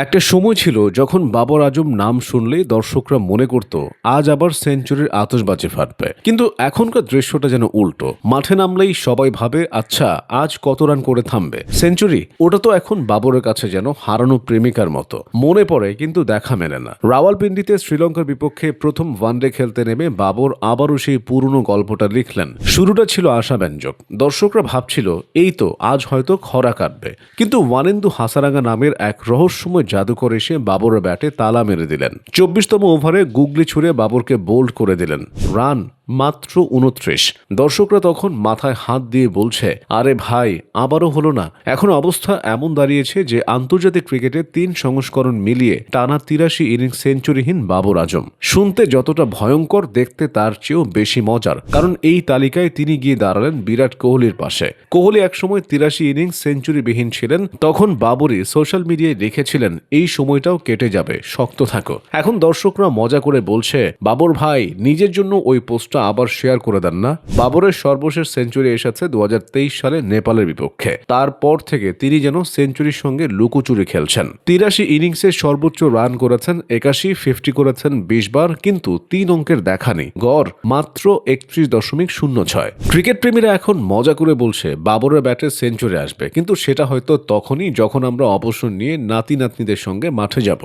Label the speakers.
Speaker 1: একটা সময় ছিল যখন বাবর আজম নাম শুনলেই দর্শকরা মনে করত আজ আবার সেঞ্চুরির আতশবাজি ফাটবে, কিন্তু এখনকার দৃশ্যটা যেন উল্টো। মাঠে নামলেই সবাই ভাবে আচ্ছা আজ কত রান করে থামবে সেঞ্চুরি। ওটা তো এখন বাবরের কাছে যেন হারানো প্রেমিকার মতো মনে পড়ে, কিন্তু দেখা মেলে না। রাওয়ালপিন্ডিতে শ্রীলঙ্কার বিপক্ষে প্রথম ওয়ানডে খেলতে নেমে বাবর আবারও সেই পুরনো গল্পটা লিখলেন। শুরুটা ছিল আশাব্যঞ্জক, দর্শকরা ভাবছিল এই তো আজ হয়তো খরা কাটবে, কিন্তু ওয়ানেন্দু হাসারাঙ্গা নামের এক রহস্যময় জাদুকর এসে বাবরের ব্যাটে তালা মেরে দিলেন। 24তম ওভারে গুগলি ছুড়ে বাবরকে বোল্ড করে দিলেন। রান মাত্র 29। দর্শকরা তখন মাথায় হাত দিয়ে বলছে আরে ভাই আবারও হলো না। এখন অবস্থা এমন দাঁড়িয়েছে যে আন্তর্জাতিক ক্রিকেটে 3 সংস্করণ মিলিয়ে টানা 83 ইনিংস সেঞ্চুরিহীন বাবর আজম। শুনতে যতটা ভয়ঙ্কর, দেখতে তার চেয়েও বেশি মজার, কারণ এই তালিকায় তিনি গিয়ে দাঁড়ালেন বিরাট কোহলির পাশে। কোহলি একসময় 83 ইনিংস সেঞ্চুরিবিহীন ছিলেন, তখন বাবরই সোশ্যাল মিডিয়ায় লিখেছিলেন এই সময়টাও কেটে যাবে, শক্ত থাকো। এখন দর্শকরা মজা করে বলছে বাবর ভাই নিজের জন্য ওই পোস্টটা আবার শেয়ার করে দেন না। বাবরের সর্বশেষ সেঞ্চুরি এসেছে 2023 সালে নেপালের বিপক্ষে। তারপর থেকে তিনি যেন সেঞ্চুরির সঙ্গে লুকোচুরি খেলছেন। 83 ইনিংসে সর্বোচ্চ রান করেছেন 81, 50 করেছেন 20 বার, কিন্তু 3 অঙ্কের দেখা নেই, গড় মাত্র 31.06। ক্রিকেট প্রেমীরা এখন মজা করে বলছে বাবরের ব্যাটে সেঞ্চুরি আসবে, কিন্তু সেটা হয়তো তখনই যখন আমরা অবসর নিয়ে নাতি নাতনিদের সঙ্গে মাঠে যাব।